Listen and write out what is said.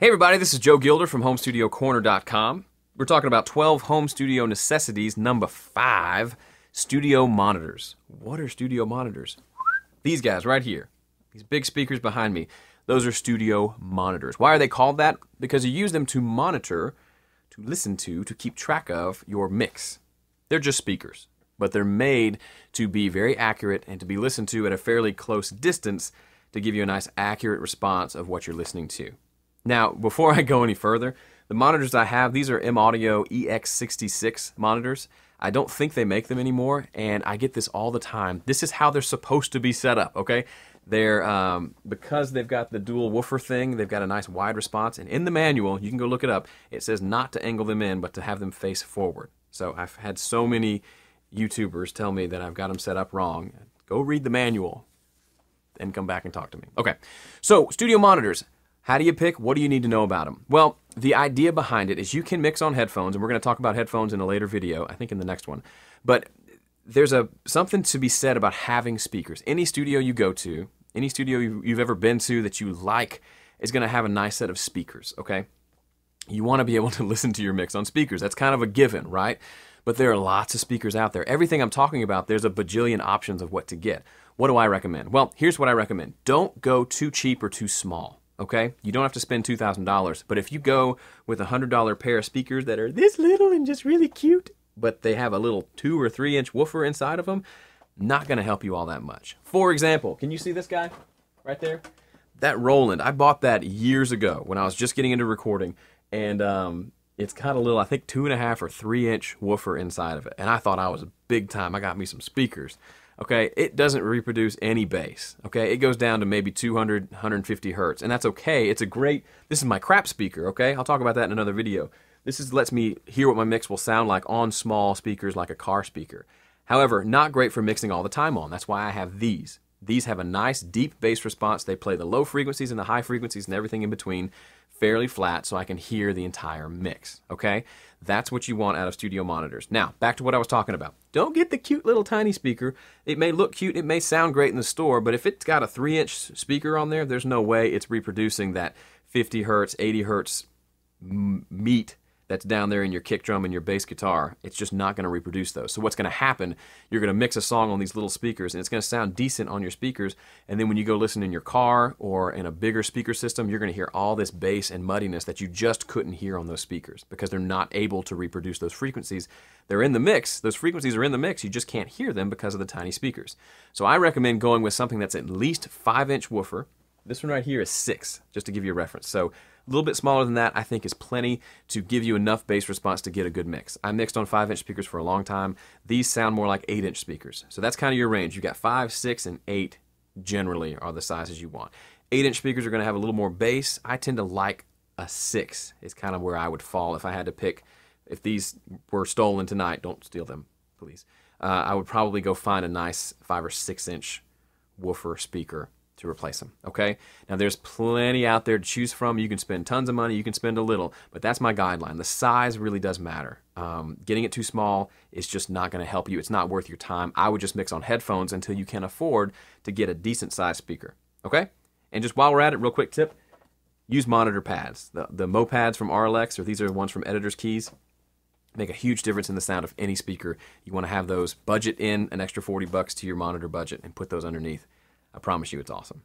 Hey everybody, this is Joe Gilder from HomeStudioCorner.com. We're talking about 12 home studio necessities. Number 5, studio monitors. What are studio monitors? These guys right here, these big speakers behind me, those are studio monitors. Why are they called that? Because you use them to monitor, to listen to keep track of your mix. They're just speakers, but they're made to be very accurate and to be listened to at a fairly close distance to give you a nice accurate response of what you're listening to. Now, before I go any further, the monitors I have, these are M-Audio EX66 monitors. I don't think they make them anymore, and I get this all the time. This is how they're supposed to be set up, okay? They're, because they've got the dual woofer thing, they've got a nice wide response, and in the manual, you can go look it up, it says not to angle them in, but to have them face forward. So I've had so many YouTubers tell me that I've got them set up wrong. Go read the manual and come back and talk to me. Okay, so studio monitors. How do you pick? What do you need to know about them? Well, the idea behind it is you can mix on headphones, and we're going to talk about headphones in a later video, I think in the next one. But there's something to be said about having speakers. Any studio you go to, any studio you've ever been to that you like is going to have a nice set of speakers, okay? You want to be able to listen to your mix on speakers. That's kind of a given, right? But there are lots of speakers out there. Everything I'm talking about, there's a bajillion options of what to get. What do I recommend? Well, here's what I recommend. Don't go too cheap or too small. Okay, you don't have to spend $2,000, but if you go with a $100 pair of speakers that are this little and just really cute, but they have a little 2 or 3 inch woofer inside of them, not going to help you all that much. For example, can you see this guy right there? That Roland, I bought that years ago when I was just getting into recording, and it's got a little, I think 2.5 or 3 inch woofer inside of it, and I thought I was big time. I got me some speakers. Okay, it doesn't reproduce any bass. Okay, it goes down to maybe 200, 150 hertz, and that's okay. It's a great, this is my crap speaker, okay? I'll talk about that in another video. This lets me hear what my mix will sound like on small speakers like a car speaker. However, not great for mixing all the time on. That's why I have these. These have a nice deep bass response. They play the low frequencies and the high frequencies and everything in between fairly flat so I can hear the entire mix, okay? That's what you want out of studio monitors. Now, back to what I was talking about. Don't get the cute little tiny speaker. It may look cute, it may sound great in the store, but if it's got a 3 inch speaker on there, there's no way it's reproducing that 50 hertz, 80 hertz meat that's down there in your kick drum and your bass guitar. It's just not going to reproduce those. So what's going to happen, you're going to mix a song on these little speakers, and it's going to sound decent on your speakers, and then when you go listen in your car or in a bigger speaker system, you're going to hear all this bass and muddiness that you just couldn't hear on those speakers because they're not able to reproduce those frequencies. They're in the mix. Those frequencies are in the mix. You just can't hear them because of the tiny speakers. So I recommend going with something that's at least 5 inch woofer. This one right here is 6, just to give you a reference. So a little bit smaller than that, I think, is plenty to give you enough bass response to get a good mix. I mixed on 5 inch speakers for a long time. These sound more like 8 inch speakers. So that's kind of your range. You've got 5, 6, and 8 generally are the sizes you want. 8 inch speakers are going to have a little more bass. I tend to like a 6 is kind of where I would fall if I had to pick. If these were stolen tonight, don't steal them, please. I would probably go find a nice 5 or 6 inch woofer speaker to replace them, okay? Now there's plenty out there to choose from. You can spend tons of money, you can spend a little, but that's my guideline. The size really does matter. Getting it too small is just not going to help you. It's not worth your time. I would just mix on headphones until you can afford to get a decent size speaker, okay? And just while we're at it, real quick tip, use monitor pads. The Mopads from RLX, or these are the ones from Editor's Keys, make a huge difference in the sound of any speaker. You want to have those. Budget in an extra $40 to your monitor budget and put those underneath. I promise you it's awesome.